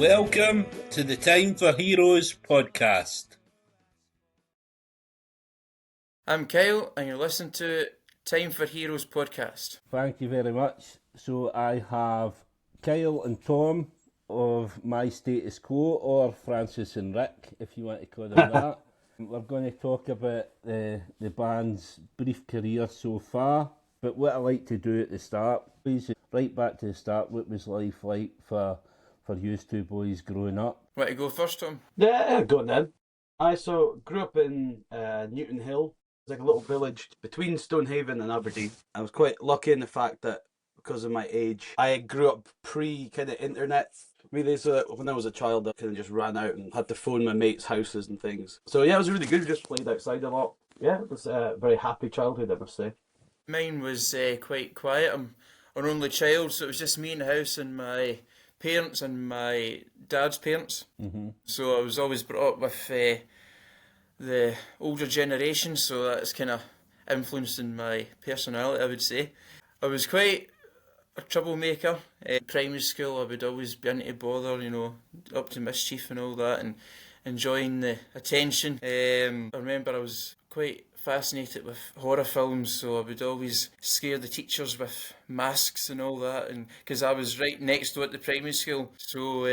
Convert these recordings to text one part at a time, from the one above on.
Welcome to the Time for Heroes podcast. I'm Kyle, and you're listening to Time for Heroes podcast. Thank you very much. So I have Kyle and Tom of My Status Quo, or Francis and Rick, if you want to call them that. We're going to talk about the band's brief career so far, but what I like to do at the start, please, right back to the start, what was life like for you two boys growing up? Want to go first, Tom? Yeah, go on then. I grew up in Newton Hill. It's like a little village between Stonehaven and Aberdeen. I was quite lucky in the fact that because of my age, I grew up pre kind of internet. Really, so that when I was a child, I kind of just ran out and had to phone my mates' houses and things. So yeah, it was really good. We just played outside a lot. Yeah, it was a very happy childhood, I must say. Mine was quite quiet. I'm an only child, so it was just me in the house and my parents and my dad's parents. Mm-hmm. So I was always brought up with the older generation, so that's kind of influencing my personality, I would say. I was quite a troublemaker. Primary school, I would always be into bother, up to mischief and all that, and enjoying the attention. I remember I was quite fascinated with horror films, so I would always scare the teachers with masks and all that, and because I was right next door at the primary school, so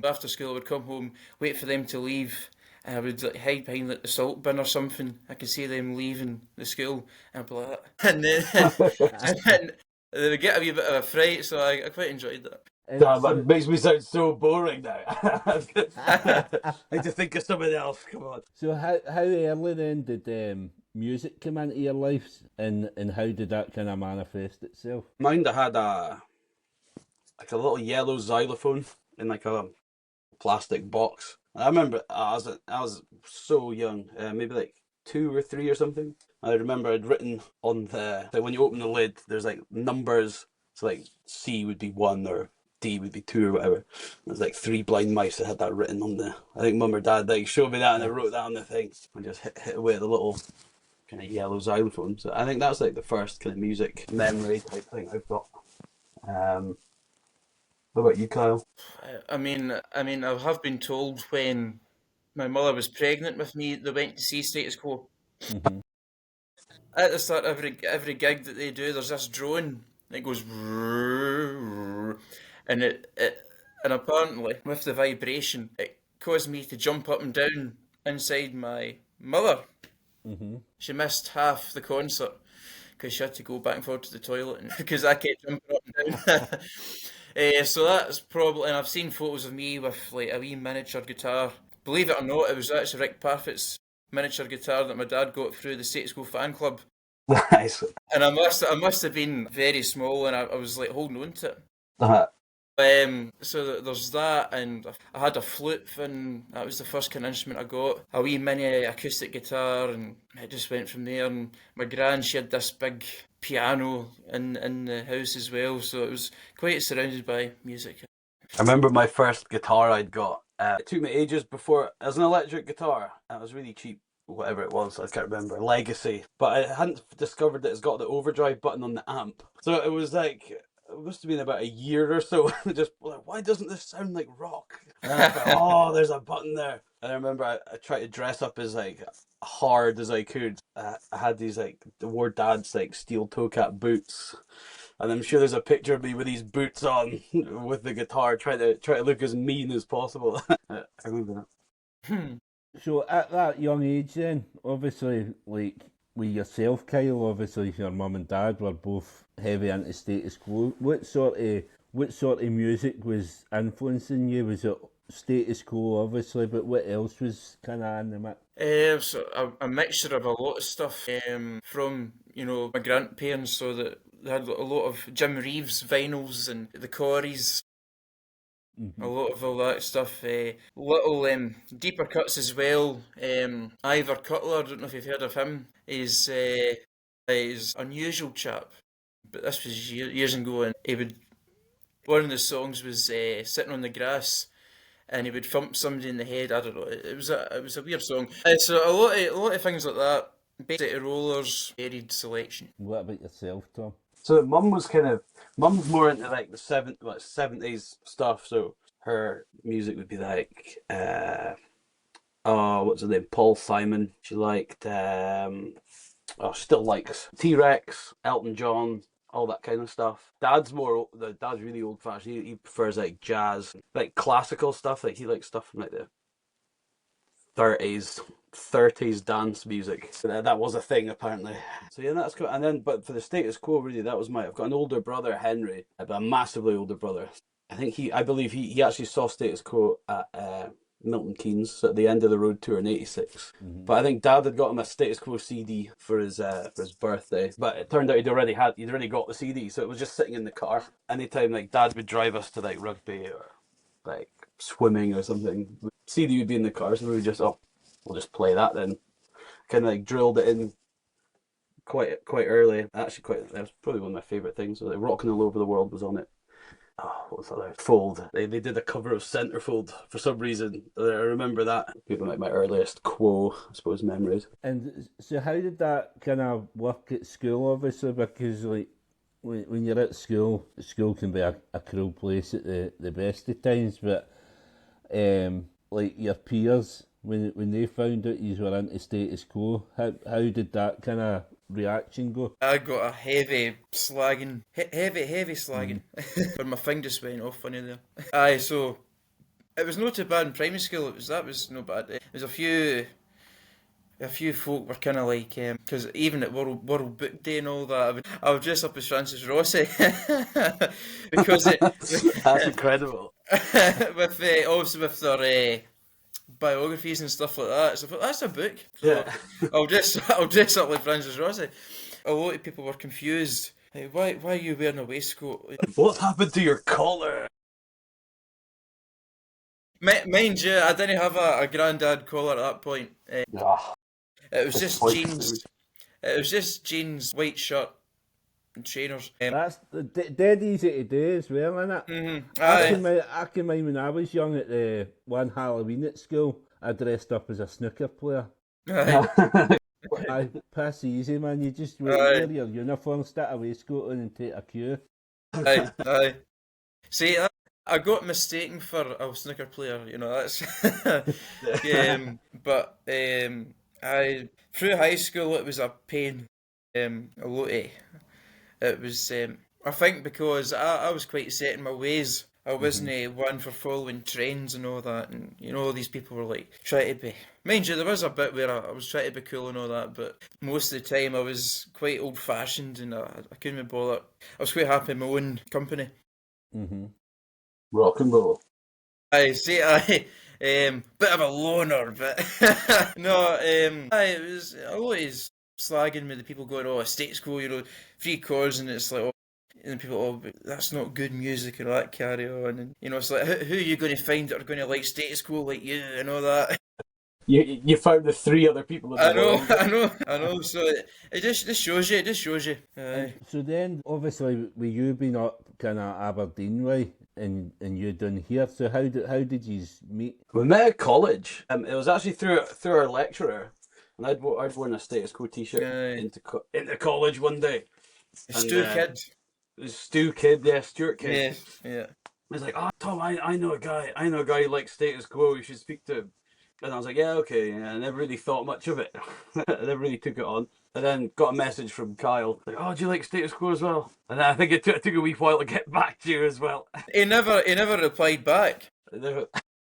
after school I would come home, wait for them to leave, and I would hide behind the salt bin or something. I could see them leaving the school, and I'd be like that. And then they would get a wee bit of a fright, so I quite enjoyed that. Damn, that makes me sound so boring now. I need to think of something else, come on. So how early then did music come into your lives, and how did that kind of manifest itself? Mine, I had a little yellow xylophone in like a plastic box. And I remember I was so young, maybe like 2 or 3 or something. I remember I'd written on when you open the lid, there's like numbers. So like C would be 1 or D would be 2 or whatever. There's like 3 blind mice that had that written on I think Mum or Dad showed me that, and I wrote that on the thing and just hit away the little kind of yellow xylophone. So I think that's like the first kind of music memory type thing I've got. What about you, Kyle? I mean, I have been told when my mother was pregnant with me, they went to see Status Quo. Mm-hmm. At the start, every gig that they do, there's this drone that goes, and and apparently with the vibration, it caused me to jump up and down inside my mother. Mm-hmm. She missed half the concert because she had to go back and forth to the toilet because I kept jumping up and down. So that's probably, and I've seen photos of me with like a wee miniature guitar. Believe it or not, it was actually Rick Parfitt's miniature guitar that my dad got through the Status Quo fan club. Nice. And I must have been very small, and I was like holding on to it. Uh-huh. So there's that, and I had a flute, and that was the first kind of instrument I got. A wee mini acoustic guitar, and it just went from there. And my gran, she had this big piano in the house as well, so it was quite surrounded by music. I remember my first guitar I'd got. It took me ages before. It was an electric guitar. It was really cheap, whatever it was. I can't remember. Legacy. But I hadn't discovered that it's got the overdrive button on the amp. So it was like, it must have been about a year or so. Just like, why doesn't this sound like rock? And I thought, oh, there's a button there. And I remember I tried to dress up as like hard as I could. I had these wore Dad's steel toe cap boots. And I'm sure there's a picture of me with these boots on, with the guitar, trying to look as mean as possible. I remember that. So at that young age, then, obviously, like with yourself, Kyle, obviously your mum and dad were both heavy into Status Quo. What sort of music was influencing you? Was it Status Quo, obviously, but what else was kind of in the mix? So a mixture of a lot of stuff from my grandparents, so that they had a lot of Jim Reeves vinyls and the Corries, Mm-hmm. a lot of all that stuff. Little deeper cuts as well. Ivor Cutler, I don't know if you've heard of him. He's an unusual chap, but this was years ago, and one of the songs was "Sitting on the Grass." And he would thump somebody in the head. I don't know. It was a weird song. So a lot of things like that. Basic Rollers, varied selection. What about yourself, Tom? So Mum was more into like the 70s stuff. So her music would be like, what's her name? Paul Simon. She liked, still likes T-Rex, Elton John, all that kind of stuff. Dad's really old fashioned. He prefers like jazz, like classical stuff. Like he likes stuff from like the 30s dance music. So that was a thing apparently. So yeah, that's cool. And then, but for the Status Quo, really, I've got an older brother, Henry, but a massively older brother. I believe he actually saw Status Quo at Milton Keynes at the End of the Road tour in '86. Mm-hmm. But I think Dad had got him a Status Quo CD for his birthday. But it turned out he'd already got the CD, so it was just sitting in the car. Anytime like Dad would drive us to like rugby or like swimming or something, CD would be in the car, so we would just we'll just play that then. Kind of like drilled it in quite early. Actually, that was probably one of my favourite things. So, like, Rockin' All Over the World was on it. Oh, what was that? Like, Fold. They did a cover of Centerfold for some reason. I remember that. People like my earliest Quo, I suppose, memories. And so how did that kind of work at school, obviously, because like when you're at school can be a cruel place at the best of times, but like your peers, when they found out you were into Status Quo, how did that kind of reaction go? I got a heavy slagging, heavy slagging. But my thing just went off funny there. Aye, so it was not too bad in primary school. That was no bad. There was a few folk were kind of like, because even at World Book Day and all that, I would dress up as Francis Rossi because That's incredible. Also with their biographies and stuff like that. So I thought, that's a book. So Yeah. I'll dress up like Francis Rossi. A lot of people were confused. Like, why are you wearing a waistcoat? What happened to your collar? Mind you, I didn't have a grandad collar at that point. Ah, It was just point. jeans. It was just jeans, white shirt, and trainers. That's dead easy to do as well, isn't it? Mm-hmm. I can mind when I was young at the one Halloween at school, I dressed up as a snooker player. I piss easy, man. You just wear your uniform, stick a waistcoat on and take a cue. Aye. See, I got mistaken for a snooker player, you know, that's... but through high school it was a pain. A lot of... It was, I think because I was quite set in my ways. I wasn't one for following trends and all that, and you know, these people were like trying to be. Mind you, there was a bit where I was trying to be cool and all that, but most of the time I was quite old fashioned and I couldn't be bothered. I was quite happy in my own company. Mm-hmm. Rock and roll. Bit of a loner, but no, it was always slagging with the people going, oh, Status Quo, you know, 3 chords, and it's like, oh, and people, oh, but that's not good music and all that carry on, and you know, it's like, who are you going to find that are going to like Status Quo like you and all that? You found the 3 other people. I know. So it just shows you. So then, obviously, with you being up kind of Aberdeen way, and you done here, so how did you meet? We met at college. It was actually through our lecturer, and I'd worn a Status Quo t-shirt into college one day. Stuart Kid, yeah, Stuart Kid. Yeah. He's like, oh, Tom, I know a guy who likes Status Quo. You should speak to him. And I was like, yeah, okay. Yeah, I never really thought much of it. I never really took it on. And then got a message from Kyle, like, oh, do you like Status Quo as well? And then I think it took a wee while to get back to you as well. He never replied back.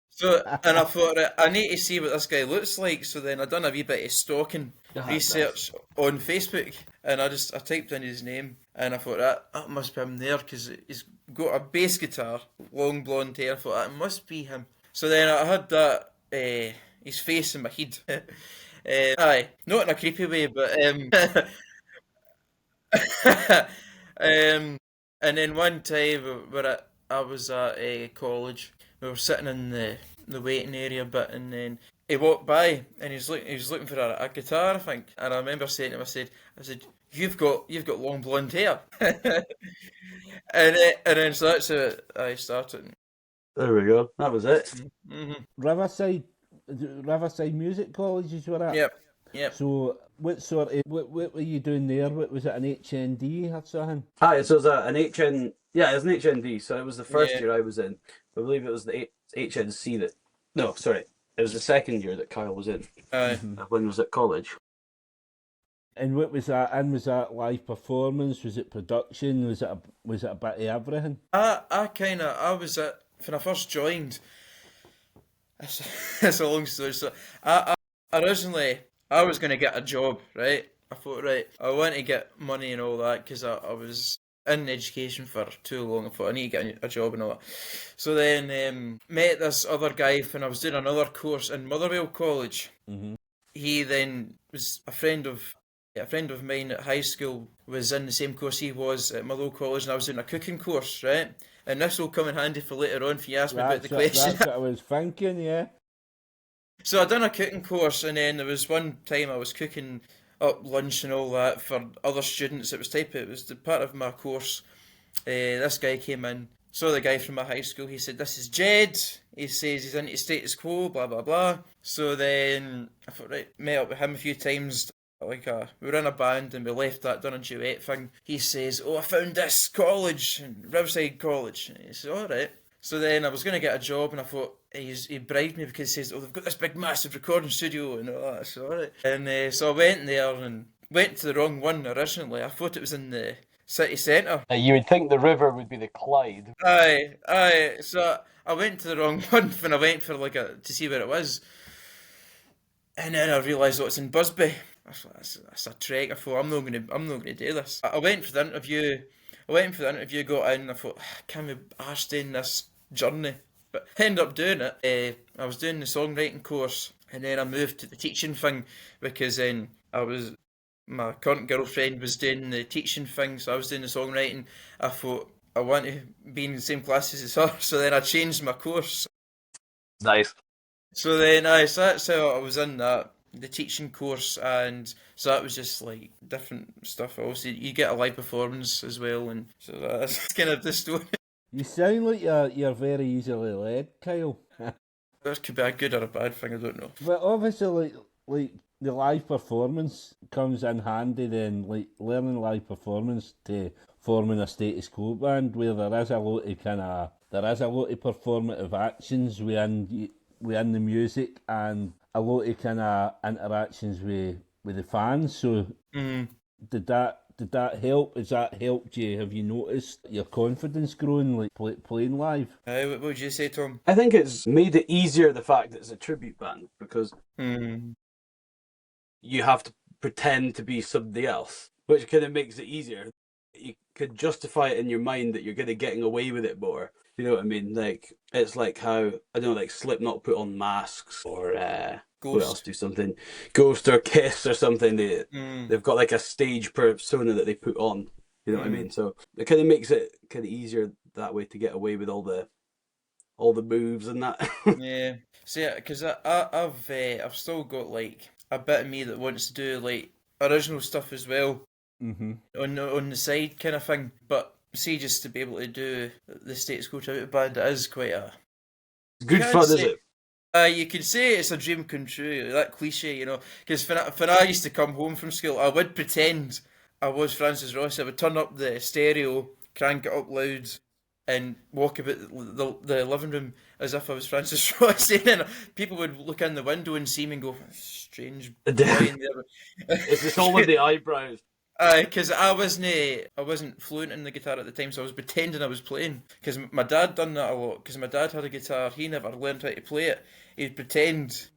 So, and I thought, I need to see what this guy looks like. So then I done a wee bit of stalking research on Facebook, and I typed in his name, and I thought that must be him there because he's got a bass guitar, long blonde hair. I thought that must be him. So then I had that his face in my head. Aye, not in a creepy way, but and then one time I was at college. We were sitting in the waiting area bit, and then he walked by and he was looking for a guitar, I think. And I remember saying to him, I said, you've got long blonde hair. and then so that's how I started. There we go. That was it. Mm-hmm. Riverside Music College is where at? Yep. So What were you doing there? What was it, an HND or something? Hi, so it was an HN. Yeah, it was an HND. So it was the first Yeah. year I was in. I believe it was the HNC that. No, sorry, it was the second year that Kyle was in. Aye. When he was at college. And what was that? And was that live performance? Was it production? Was it a bit of everything? I was at, when I first joined, it's a long story. So originally, I was going to get a job, right? I thought, right, I want to get money and all that because I was in education for too long. I thought I need to get a job and all that. So then met this other guy when I was doing another course in Motherwell College. Mm-hmm. He then was a friend of mine at high school was in the same course he was at Motherwell College, and I was doing a cooking course, right? And this will come in handy for later on if you ask me about the question. That's what I was thinking, yeah. So I done a cooking course, and then there was one time I was cooking up lunch and all that for other students. It was the part of my course. This guy came in, saw the guy from my high school. He said, "This is Jed." He says he's into Status Quo, blah blah blah. So then I thought, right, met up with him a few times. We were in a band and we left that, done a duet thing. He says, "Oh, I found this college, Riverside College." And he says, "All right." So then I was going to get a job, and I thought he bribed me because he says, "Oh, they've got this big massive recording studio and all that." So all right. And so I went there and went to the wrong one originally. I thought it was in the city centre. You would think the river would be the Clyde. Aye. So I went to the wrong one when I went for to see where it was. And then I realised, it's in Busby. I thought, that's a trek. I thought, I'm not gonna do this. I went for the interview. Got in. I thought, can we arsed in this journey? But ended up doing it. I was doing the songwriting course, and then I moved to the teaching thing because then my current girlfriend was doing the teaching thing, so I was doing the songwriting. I thought I want to be in the same classes as her, so then I changed my course. Nice. So then so that's how I was in the teaching course, and so that was just like different stuff. Also, you get a live performance as well, and so that's kind of the story. You sound like you're very easily led, Kyle. That could be a good or a bad thing, I don't know. But obviously, like the live performance comes in handy then, like learning live performance to forming a Status Quo band where there is a lot of performative actions within the music and a lot of kind of interactions with the fans. So did that help? Has that helped you? Have you noticed your confidence growing, like playing live? What would you say, Tom? I think it's made it easier, the fact that it's a tribute band, because you have to pretend to be somebody else, which kind of makes it easier. You could justify it in your mind that you're kind of getting away with it more. You know what I mean? Like, it's like how, I don't know, like Slipknot put on masks, or what else do something? Ghost or Kiss or something. They've got like a stage persona that they put on. You know what I mean? So it kind of makes it kind of easier that way to get away with all the moves and that. Yeah. See, because I've still got like a bit of me that wants to do like original stuff as well. On the side kind of thing, but see, just to be able to do the Status Quo tribute band, it is quite a good fun, is it? You could say it's a dream come true, that cliche, you know, because when I used to come home from school, I would pretend I was Francis Ross. I would turn up the stereo, crank it up loud, and walk about the living room as if I was Francis Ross. And then people would look in the window and see me and go, "Strange boy in there." Is this all with the eyebrows? Because I wasn't fluent in the guitar at the time, so I was pretending I was playing. Because my dad done that a lot. Because my dad had a guitar, he never learned how to play it. He'd pretend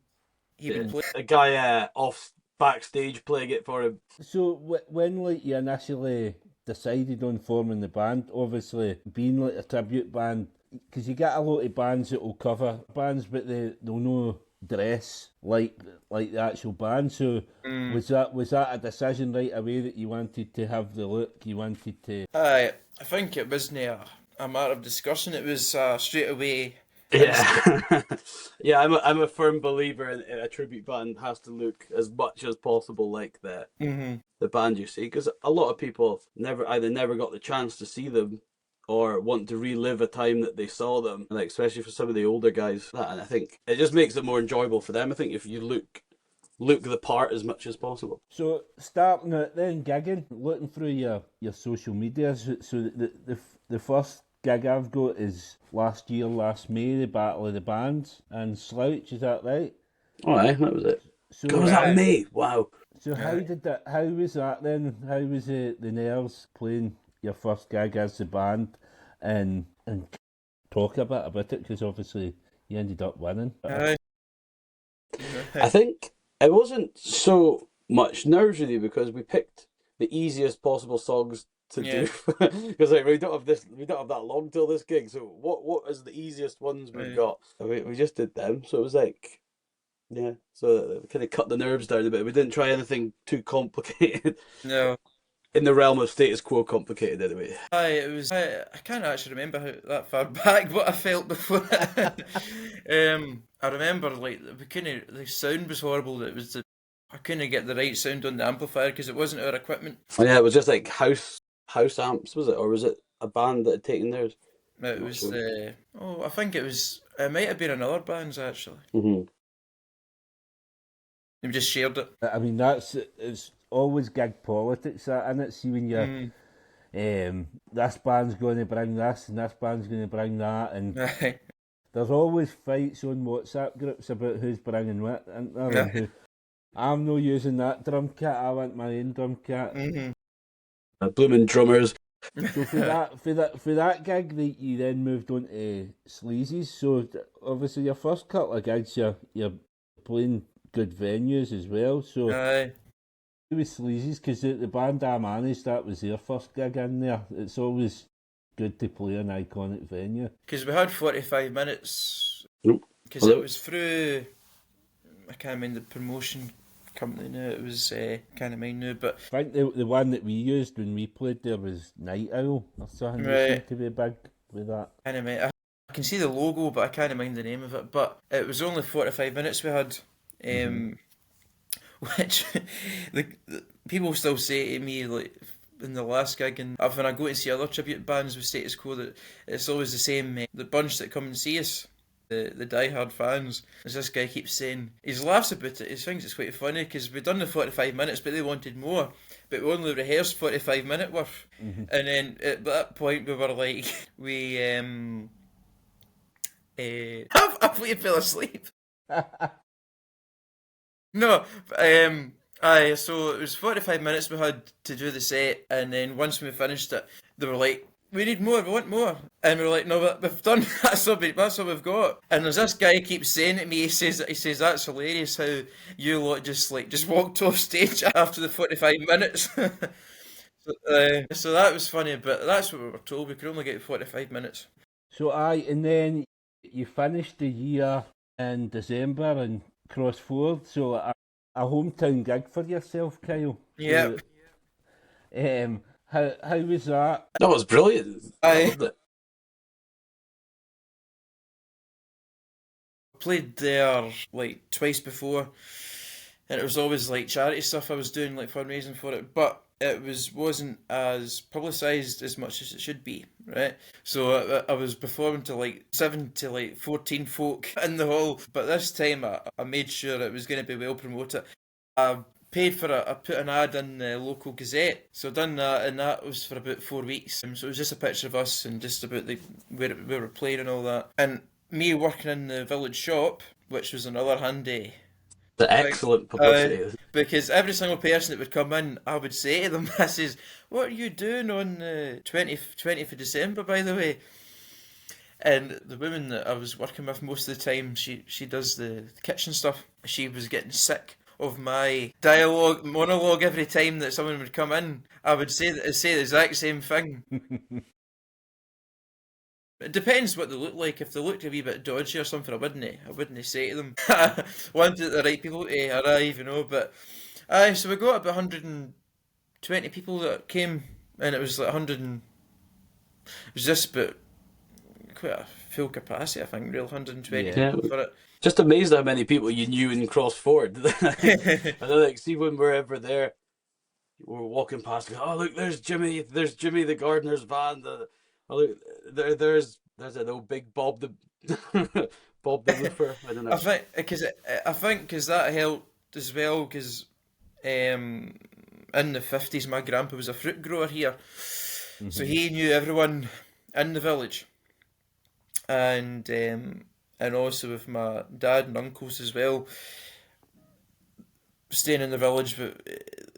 he would play. A guy off backstage playing it for him. So when like you initially decided on forming the band, obviously being like a tribute band, because you get a lot of bands that will cover bands, but they'll no dress like the actual band. So was that a decision right away that you wanted to have the look, you wanted to? I think it wasn't a matter of discussion. It was straight away. Yeah, yeah. I'm a firm believer in a tribute band has to look as much as possible like the band you see, because a lot of people either never got the chance to see them or want to relive a time that they saw them, like especially for some of the older guys. And I think it just makes it more enjoyable for them. I think if you look look the part as much as possible. So starting out then gigging, looking through your social media. So the first gig I've got is last May, the Battle of the Bands and Slouch. Is that right? Oh, aye, that was it. So God, was that May? Wow. So how was that then? How was the nerves playing your first gig as the band, and talk a bit about it, because obviously you ended up winning. Aye. I think it wasn't so much nerves really, because we picked the easiest possible songs to do, because like we don't have that long till this gig. So what is the easiest ones we've got? We just did them. So it was like, yeah. So it kind of cut the nerves down a bit. We didn't try anything too complicated. No. In the realm of Status Quo complicated, anyway. I can't actually remember that far back what I felt before. I remember like the sound was horrible. I couldn't get the right sound on the amplifier because it wasn't our equipment. Oh, yeah, it was just like house amps, was it, or was it a band that had taken theirs? It was I think it might have been another band's actually. Mm-hmm. We just shared it. I mean, it's always gig politics in it. See when you're this band's going to bring this and this band's going to bring that, and there's always fights on WhatsApp groups about who's bringing what, and I'm not using that drum kit, I want my own drum kit. Mm-hmm. Blooming drummers. So for that gig, you then moved on to Sleazy's. So obviously your first couple of gigs, you're playing good venues as well. So who was Sleazy's? Because the band I managed, that was their first gig in there. It's always good to play an iconic venue. Because we had 45 minutes. Because it was through, I can't remember the promotion company now. It was can't mind now, but I think the one that we used when we played there was Night Owl or something. Seemed to be big with that. I can see the logo, but I can't mind the name of it. But it was only 45 minutes we had, which the people still say to me like in the last gig, and when I go to see other tribute bands with Status Quo, that it's always the same. The bunch that come and see us, the die-hard fans, as this guy keeps saying, he laughs about it, he thinks it's quite funny because we'd done the 45 minutes but they wanted more, but we only rehearsed 45 minute worth, and then at that point we were like, I fell asleep. No, so it was 45 minutes we had to do the set, and then once we finished it, they were like, we need more, we want more. And we were like, no, but we've done, that's all we've got. And there's this guy keeps saying to me, he says that's hilarious how you lot just walked off stage after the 45 minutes. So that was funny, but that's what we were told, we could only get 45 minutes. So and then you finished the year in December in Crossford, so a hometown gig for yourself, Kyle. Yeah. How was that? That was brilliant. I loved it. Played there like twice before, and it was always like charity stuff I was doing, like fundraising for it, but it wasn't as publicised as much as it should be, right? So I was performing to like 7 to like 14 folk in the hall, but this time I made sure it was going to be well promoted. I paid for it. I put an ad in the local Gazette, so I done that, and that was for about 4 weeks. So it was just a picture of us and just about where we were playing and all that, and me working in the village shop, which was another handy. The excellent publicity. Because every single person that would come in, I would say to them, I says, "What are you doing on the 20th of December, by the way?" And the woman that I was working with most of the time, she does the kitchen stuff. She was getting sick of my monologue every time that someone would come in. I would say the exact same thing. It depends what they look like. If they looked a wee bit dodgy or something, I wouldn't say to them. I wanted the right people to arrive, But so we got about 120 people that came, and it was like 100. It was just about quite a full capacity, I think, real 120 people for it. Just amazed how many people you knew in Crossford. And then, see, when we're ever there, we're walking past, oh, look, there's Jimmy the gardener's van. Oh, look, there's an old big Bob the Bob the Roofer. I don't know. I think because that helped as well because in the 50s my grandpa was a fruit grower here, so he knew everyone in the village, and also with my dad and uncles as well, staying in the village, but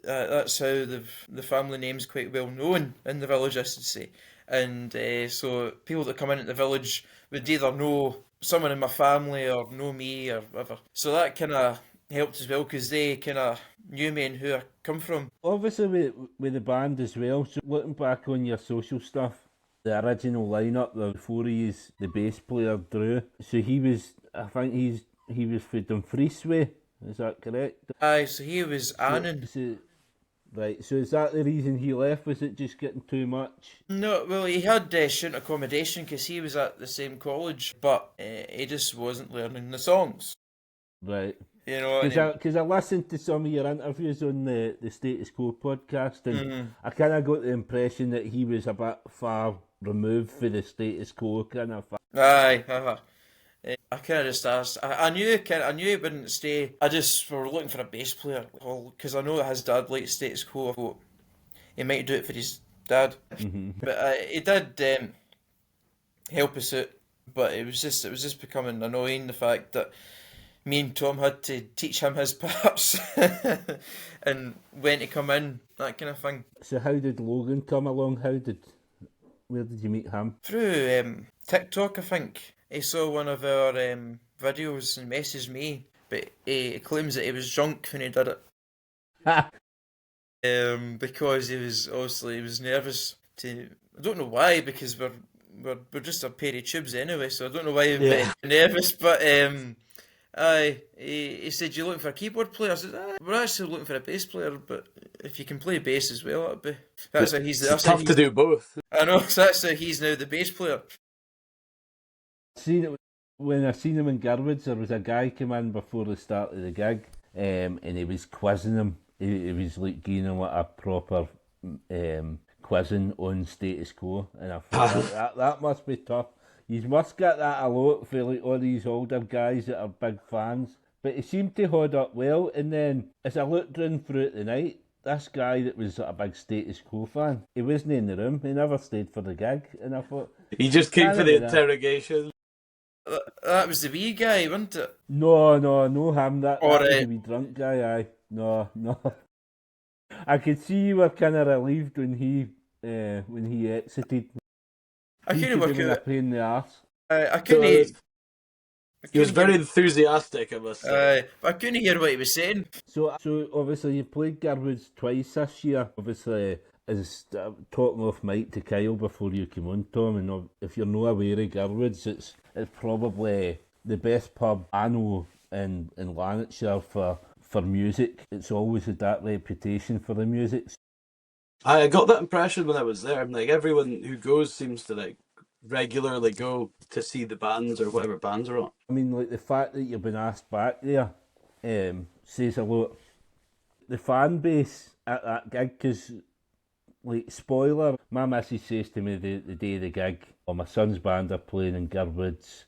that's how the family name's quite well known in the village, I should say. And so people that come in at the village would either know someone in my family or know me or whatever. So that kind of helped as well because they kind of knew me and who I come from. Obviously, with the band as well, so looking back on your social stuff, the original lineup, the before he is the bass player, Drew, so I think he was for Dumfries way, is that correct? Aye, so he was Annan. Right, so is that the reason he left? Was it just getting too much? No, well, he had student accommodation because he was at the same college, but he just wasn't learning the songs. Right. You know what I mean? Because I listened to some of your interviews on the Status Quo podcast, and I kind of got the impression that he was a bit far removed for the Status Quo kind of. Aye, I kind of just asked. I knew he wouldn't stay. I just were looking for a bass player, because I know that his dad likes Status Quo. I thought he might do it for his dad, but he did help us out. But it was just becoming annoying, the fact that me and Tom had to teach him his parts and when to come in, that kind of thing. So how did Logan come along? Where did you meet him? Through TikTok, I think. He saw one of our videos and messaged me, but he claims that he was drunk when he did it. Because he was nervous to. I don't know why, because we're just a pair of tubes anyway, so I don't know why he was nervous, but he said, "You looking for a keyboard player?" I said, "We're actually looking for a bass player, but if you can play bass as well, that'd be." That's how he's. It's tough to do both. I know. So that's how he's now the bass player. When I seen him in Garwood's, there was a guy came in before the start of the gig, and he was quizzing him. He was like giving him like a proper quizzing on Status Quo, and I thought that must be tough. You must get that a lot for like all these older guys that are big fans. But he seemed to hold up well, and then as I looked round throughout the night, this guy that was a big Status Quo fan, he wasn't in the room, he never stayed for the gig, and I thought... He just came for the interrogation. That was the wee guy, wasn't it? No him, that was the wee drunk guy, aye. No. I could see you were kind of relieved when he exited. I couldn't work out. A pain in the arse. I couldn't. He was very enthusiastic, I must say. I couldn't hear what he was saying. So obviously you played Garwood's twice this year. Obviously, as talking off mic to Kyle before you came on, Tom, and if you're not aware of Garwood's, it's probably the best pub I know in Lanarkshire for music. It's always had that reputation for the music. I got that impression when I was there. Like, everyone who goes seems to like regularly go to see the bands or whatever bands are on. I mean, like the fact that you've been asked back there says a lot. The fan base at that gig, because, like, spoiler, my missus says to me the day of the gig, my son's band are playing in Garwood's.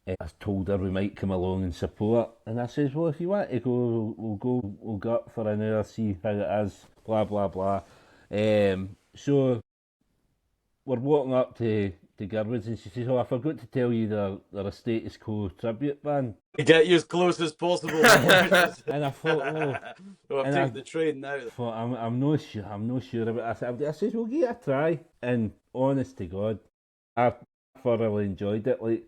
I told her we might come along and support, and I says, well, if you want to go, we'll go up for an hour, see how it is, blah blah blah. So we're walking up to Garwood's, and she says, I forgot to tell you they're a Status Quo tribute band. Get you as close as possible. And I thought, I'm taking the train now. I thought, I'm not sure about it. I says, we'll give it a try, and honest to God, I thoroughly enjoyed it. Like,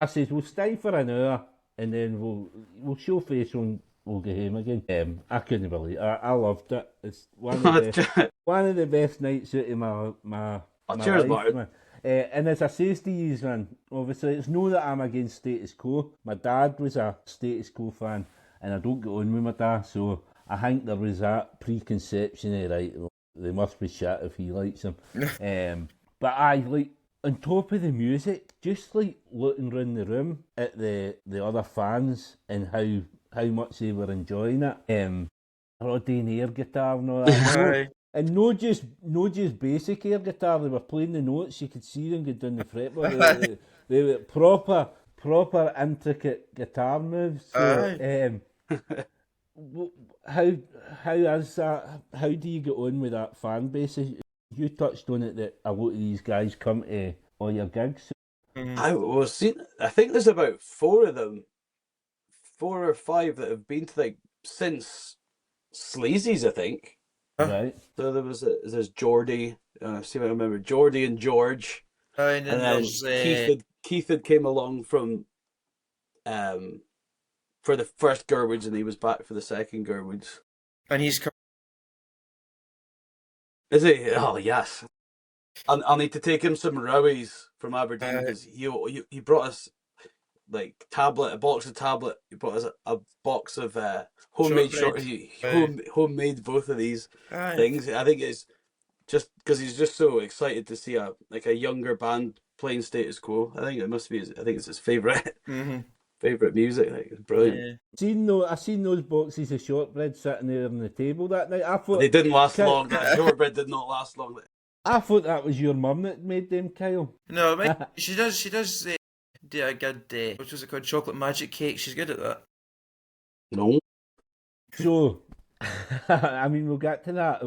I says, we'll stay for an hour, and then we'll show face when we'll go home again. I couldn't believe it. I loved it. It's one of the best nights out of my cheers, life, man. And as I says to you, man, obviously it's no that I'm against Status Quo. My dad was a Status Quo fan, and I don't get on with my dad, so I think there was that preconception of, right, they must be shit if he likes them. But I like, on top of the music, just like looking around the room at the other fans and how much they were enjoying it. Roddy air guitar and all that. And no just basic air guitar, they were playing the notes, you could see them go down the fretboard. they were proper intricate guitar moves. So, how is that? How do you get on with that fan base? You touched on it that a lot of these guys come to all your gigs. I think there's about 4 of them, 4 or 5 that have been to since Sleazy's, I think. Right. So there's Geordie. See if I remember Geordie and George, And then there's Keith had came along from for the first Gerwoods, and he was back for the second Gerwoods. and he's come. Is he? Oh yes. I'll need to take him some rowies from Aberdeen because he brought us a box of tablet. He brought us a box of homemade homemade both of these things. I think it's just because he's just so excited to see a younger band playing Status Quo. I think it must be. I think it's his favorite favorite music. It's brilliant. I seen those boxes of shortbread sitting there on the table that night. I thought they didn't last long. That shortbread did not last long. I thought that was your mum that made them, Kyle. No, she does do a good, what was it called, chocolate magic cake. She's good at that. No. So, I mean, we'll get to that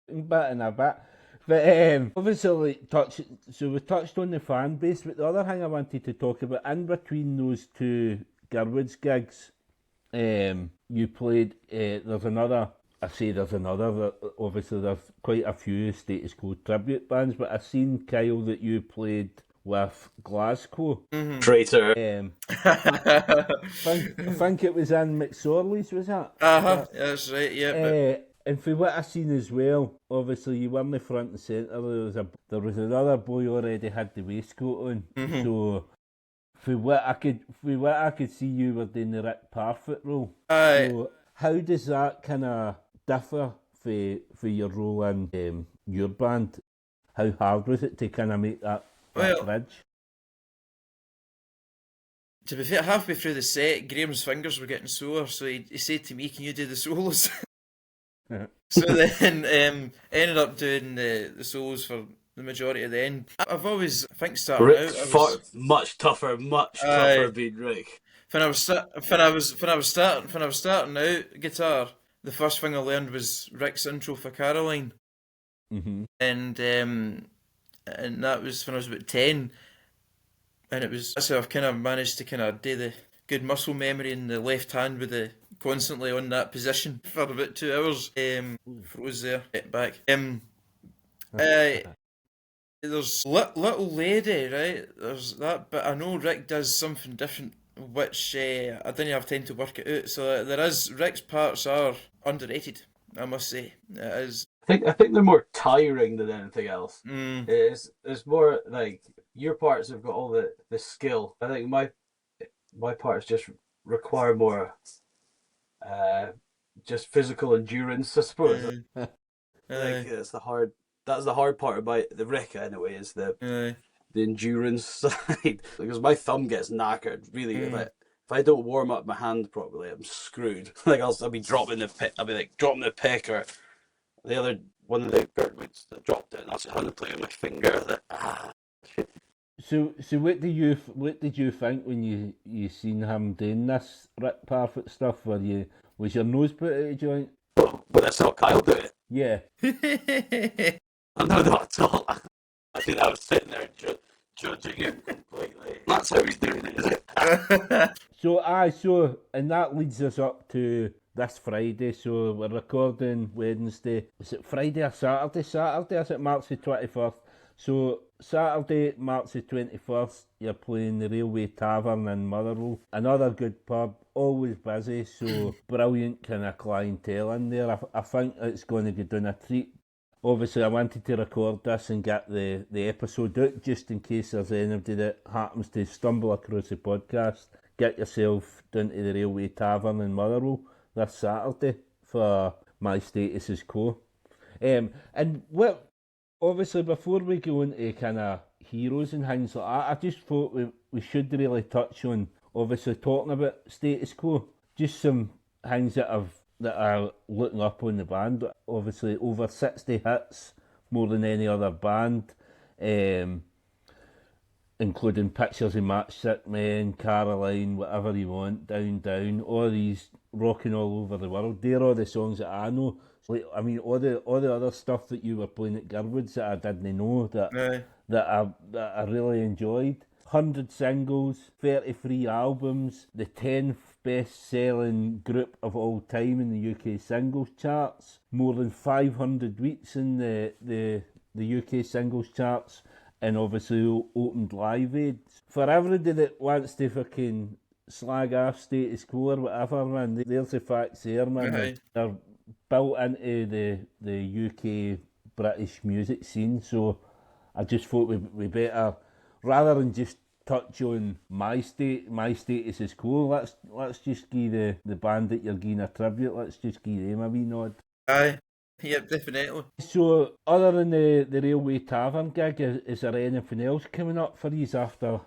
bit in a bit. But obviously, we touched on the fan base, but the other thing I wanted to talk about, in between those 2 Gerwoods gigs, you played, there's another, obviously there's quite a few Status Quo tribute bands, but I've seen, Kyle, that you played with Glasgow. Traitor. I think it was in McSorley's, was that? That's right, yeah. And for what I've seen as well, obviously you weren't the front and centre. There was another boy already had the waistcoat on. So for what I could see, you were doing the Rick Parfitt role. So how does that kind of differ for your role in your band? How hard was it to kind of make that bridge? To be fair, halfway through the set, Graham's fingers were getting sore, so he said to me, "Can you do the solos?" So then ended up doing the solos for the majority of the end. I've always, I think, starting Rick's out, much tougher being Rick. When I was starting out guitar, the first thing I learned was Rick's intro for Caroline, and that was when I was about 10, and that's how I've kind of managed to kind of do the good muscle memory in the left hand with the constantly on that position for about 2 hours. Froze there. Get back. There's Little Lady, right? There's that, but I know Rick does something different, which I didn't have time to work it out. So Rick's parts are underrated, I must say. It is. I think they're more tiring than anything else. It's more like your parts have got all the skill. I think my parts just require more just physical endurance, I suppose. That's the hard part about the Rick anyway, is the endurance side. Because my thumb gets knackered really if I don't warm up my hand properly, I'm screwed. I'll be dropping the pick. I'll be dropping the pick, or the other one of the Gerwoods that dropped it, and I was having to play with my finger. Shit. So what did you think when you seen him doing this Rick Parfitt stuff? Was your nose put out of joint? When I saw Kyle do it, yeah. No, not at all. I think I was sitting there judging him completely. That's how he's doing it, is it? So and that leads us up to this Friday. So we're recording Wednesday. Is it Friday or Saturday? Saturday, is it March the 21st? So Saturday, March the 21st, you're playing the Railway Tavern in Motherwell. Another good pub, always busy, so brilliant kind of clientele in there. I think it's going to go down a treat. Obviously, I wanted to record this and get the episode out just in case there's anybody that happens to stumble across the podcast. Get yourself down to the Railway Tavern in Motherwell this Saturday for My Status Is Quo. And what... Obviously, before we go into kind of heroes and things like that, I just thought we should really touch on, obviously, talking about Status Quo. Just some things that are looking up on the band. Obviously, over 60 hits, more than any other band. including pictures of Matchstick Men, Caroline, whatever you want, Down Down, all these rocking all over the world. They're all the songs that I know. Like, I mean, all the other stuff that you were playing at Gerwood's that I didn't know Aye. that I really enjoyed. 100 singles, 33 albums, the 10th best-selling group of all time in the UK singles charts, more than 500 weeks in the UK singles charts, and obviously opened Live Aid. For everybody that wants to fucking slag off Status Quo or whatever, man, there's the facts there, man. Aye. They're built into the UK British music scene, so I just thought we better, rather than just touch on my status is quo, let's just give the band that you're giving a tribute, let's just give them a wee nod. Aye. Yep, definitely. So, other than the Railway Tavern gig, is there anything else coming up for you after?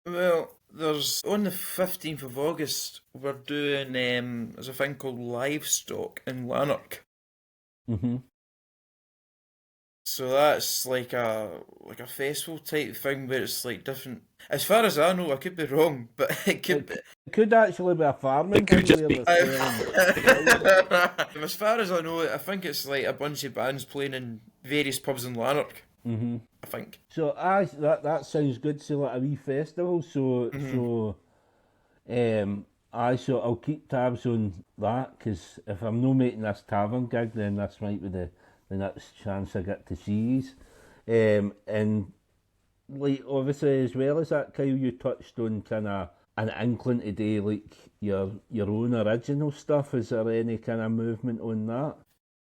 Well, there's on the 15th of August, we're doing there's a thing called Livestock in Lanark. Mm-hmm. So that's like a festival type thing where it's like different. As far as I know, I could be wrong, but it could be. It could actually be a farming It could thing just where be. they're selling- As far as I know, I think it's like a bunch of bands playing in various pubs in Lanark. Mm-hmm. I think. So that sounds good. So like a wee festival. So I'll keep tabs on that, because if I'm not making this Tavern gig, then this might be the next chance I get to see you. And like obviously as well as that, Kyle, you touched on kind of an inkling today, like your own original stuff. Is there any kind of movement on that?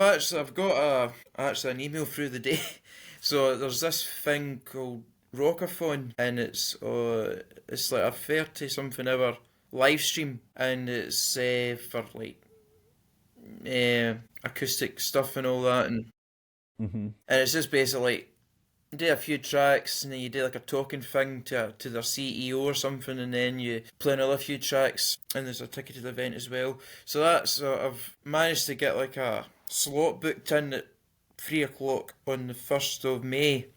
Actually, I've got an email through the day. So there's this thing called Rockathon, and it's like a 30-something hour live stream, and it's for like acoustic stuff and all that, and it's just basically like, you do a few tracks, and then you do like a talking thing to their CEO or something, and then you play another few tracks, and there's a ticket to the event as well. So that's I've managed to get like a slot booked in at 3 o'clock on the 1st of May.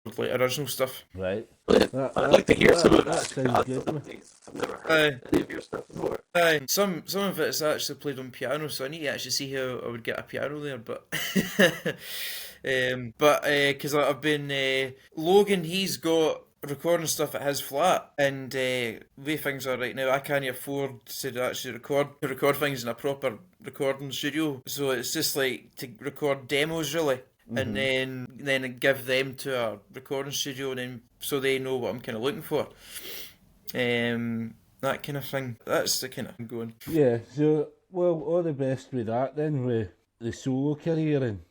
With like original stuff. Right. I'd like to hear some of that. Sounds good. I've never heard any of your stuff before. Some of it's actually played on piano, so I need to actually see how I would get a piano there, but because I've been Logan, he's got recording stuff at his flat, and the way things are right now, I can't afford to actually record things in a proper recording studio, so it's just like to record demos really. And then give them to a recording studio, and then so they know what I'm kind of looking for. That kind of thing. That's the kind of thing going. Yeah. So well, all the best with that then, with the solo career. And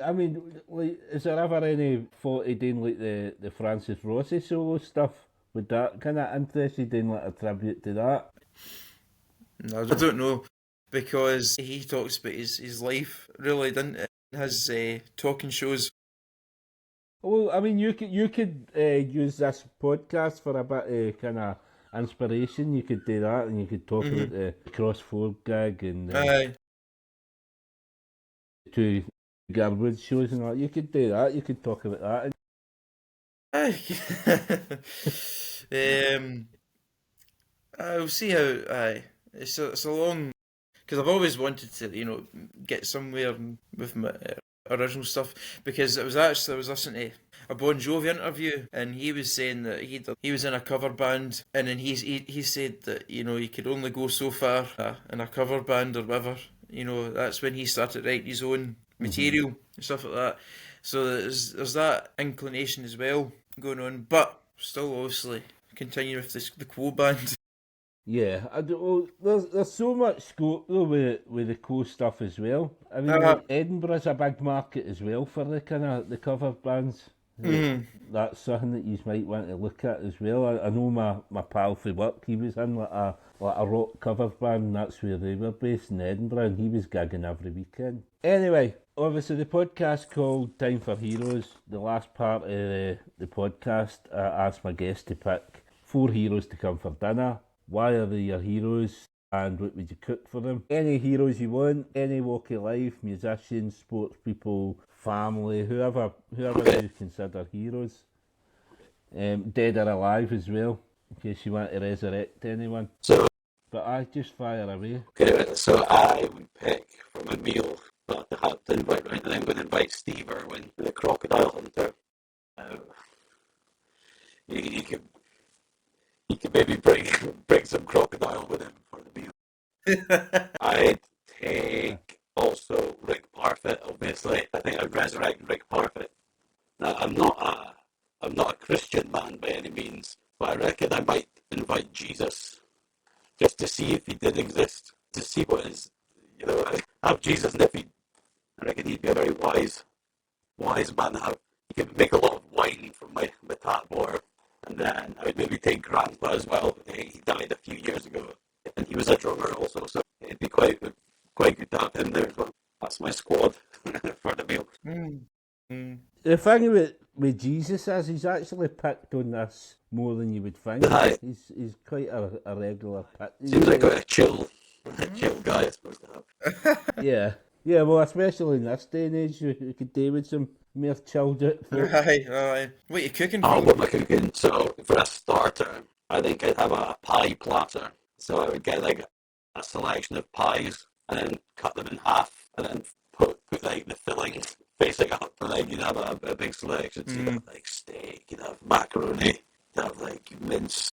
I mean, like, is there ever any thought of doing like the Francis Rossi solo stuff? Would that kind of interest you, doing like a tribute to that? No, I don't know, because he talks about his life, really, didn't it? His talking shows. Well, I mean, you could use this podcast for a bit of kind of inspiration. You could do that, and you could talk about the Crossford gig and two Garwood shows and all. You could do that. You could talk about that. I'll see how. It's a long, because I've always wanted to, get somewhere with my original stuff. Because I was listening to a Bon Jovi interview, and he was saying that he was in a cover band, and then he said that you could only go so far in a cover band or whatever. That's when he started writing his own material and stuff like that. So there's that inclination as well going on, but still obviously continue with the Quo band. Yeah, there's so much scope though with the Quo stuff as well. I mean, like, Edinburgh's a big market as well for the kind of the cover bands. That's something that you might want to look at as well. I know my pal for work, he was in like a rock cover band, and that's where they were based in Edinburgh, and he was gigging every weekend. Anyway, obviously the podcast called Time for Heroes. The last part of the podcast, I asked my guest to pick 4 heroes to come for dinner. Why are they your heroes, and what would you cook for them? Any heroes you want, any walk of life, musicians, sports people, family, whoever you consider heroes. Dead or Alive as well, in case you want to resurrect anyone. So, But I just fire away. okay, so I would pick from a meal that I have to invite, right? And I would invite Steve Irwin, the crocodile hunter. You could maybe bring some crocodile with him for the meal. I'd take also Rick Parfitt, obviously. I think I'd resurrect Rick Parfitt. Now, I'm not a Christian man by any means, but I reckon I might invite Jesus just to see if he did exist, to see what his, have Jesus, and I reckon he'd be a very wise man to have. He could make a lot of wine from my tap water, and then I would maybe take Grandpa as well. He died a few years ago, and he was a drummer also, so it'd be quite good to have him there as well. That's my squad for the meal. The thing with Jesus is he's actually picked on this more than you would think. Aye. He's quite a regular pick. Seems like quite a chill guy, I suppose to have. Yeah. Yeah, well, especially in this day and age, you could do with some more chilled out food. Aye. What are you cooking for? Oh, what am I cooking? So, for a starter, I think I'd have a pie platter. So I would get like a selection of pies and then cut them in half and then put like the fillings facing up, and like you'd have a big selection. So you'd have like steak, you'd have macaroni, you'd have like mince,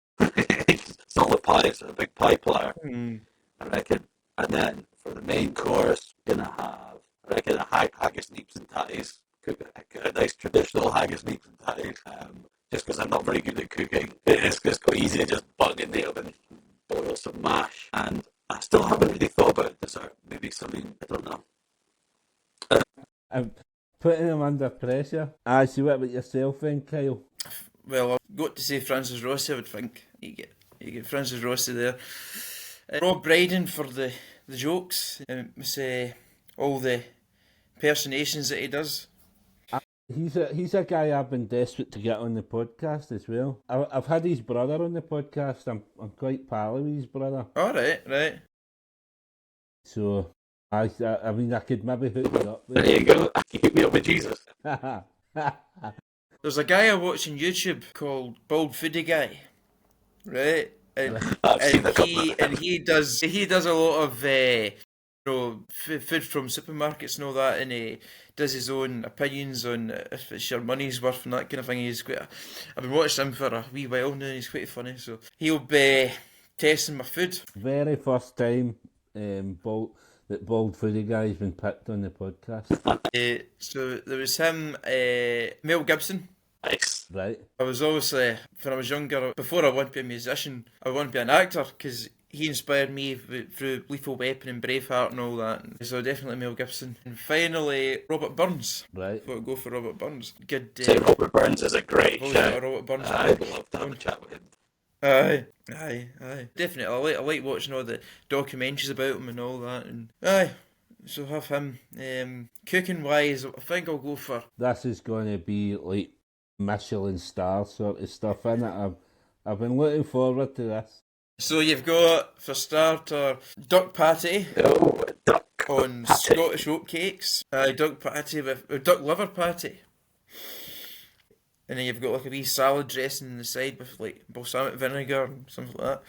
solid pies, a big pie platter, I reckon. And then for the main course, gonna have, I reckon, a haggis, neeps and tatties. Cook a nice traditional haggis, neeps and tatties. Just because I'm not very good at cooking, it's quite easy to just bung in the oven, boil some mash, and I still haven't really thought about dessert. Maybe something, I don't know. I'm putting him under pressure. So what about yourself then, Kyle? Well, I've got to say Francis Rossi, I would think. You get Francis Rossi there. Rob Brydon for the jokes. All the impersonations that he does. He's a guy I've been desperate to get on the podcast as well. I've had his brother on the podcast. I'm quite pal with his brother. All right. So I mean I could maybe hook it up. There you go. Keep me up with Jesus. There's a guy I watch on YouTube called Bald Foodie Guy, right? And he does a lot of food from supermarkets and all that, and he does his own opinions on if it's your money's worth and that kind of thing. I've been watching him for a wee while now, and he's quite funny. So he'll be testing my food. Very first time Bald Foodie Guy's been picked on the podcast. So there was him, Mel Gibson. Nice. Right. I was obviously, when I was younger, before I wanted to be a musician, I wanted to be an actor, because he inspired me through Lethal Weapon and Braveheart and all that. So definitely Mel Gibson. And finally, Robert Burns. Right. Thought I'd go for Robert Burns. Good. Say Robert Burns is a great show. Robert Burns. I'd love to have a chat with him. Aye. Definitely. I like watching all the documentaries about him and all that. And aye. So have him. Cooking wise, I think I'll go for. This is going to be like Michelin star sort of stuff, innit? I've been looking forward to this. So you've got, for starter, duck patty. Oh, duck on patty. Scottish oatcakes. Duck patty with duck liver patty. And then you've got like a wee salad dressing on the side with like balsamic vinegar and something like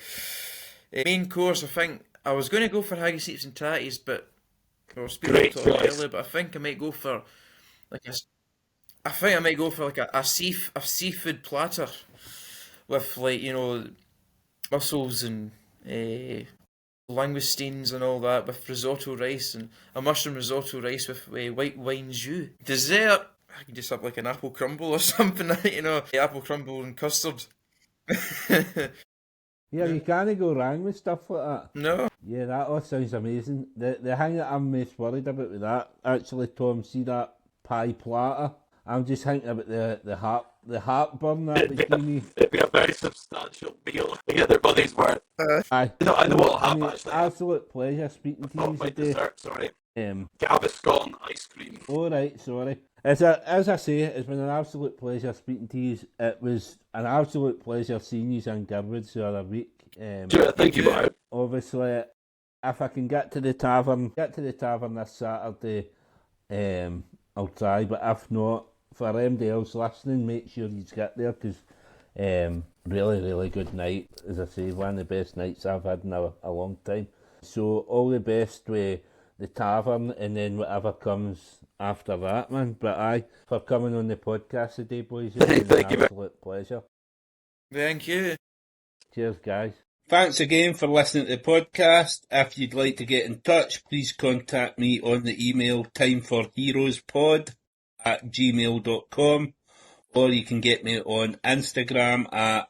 that. Main course, I think I was going to go for haggis, neeps and tatties, but I was speaking to it earlier. But I think I might go for like a seafood platter with like mussels and langoustines and all that, with risotto rice and a mushroom risotto rice with white wine jus. Dessert, I can just have like an apple crumble or something, apple crumble and custard. Yeah, you can't go wrong with stuff like that. No. Yeah, that all sounds amazing. The thing that I'm most worried about with that, actually, Tom, see that pie platter? I'm just thinking about the heartburn that would give me. It'd be a very substantial meal to get their money's worth. I know what will happen, actually. Absolute pleasure speaking to you today. Dessert, sorry. Gaviscon ice cream. Alright, sorry. As I say, it's been an absolute pleasure speaking to you. It was an absolute pleasure seeing you in Goodwood the other week. Sure, thank you, Mark. Obviously, if I can get to the tavern this Saturday, I'll try, but if not, for anybody else listening, make sure you get there, because Really, really good night. As I say, one of the best nights I've had in a long time. So all the best with the Tavern and then whatever comes after that, man. But aye, for coming on the podcast today, boys, it's been Thank you an very absolute pleasure. Thank you. Cheers, guys. Thanks again for listening to the podcast. If you'd like to get in touch, please contact me on the email timeforheroespod@gmail.com, or you can get me on Instagram at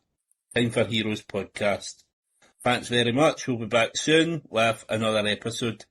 Time for Heroes Podcast. Thanks very much. We'll be back soon with another episode.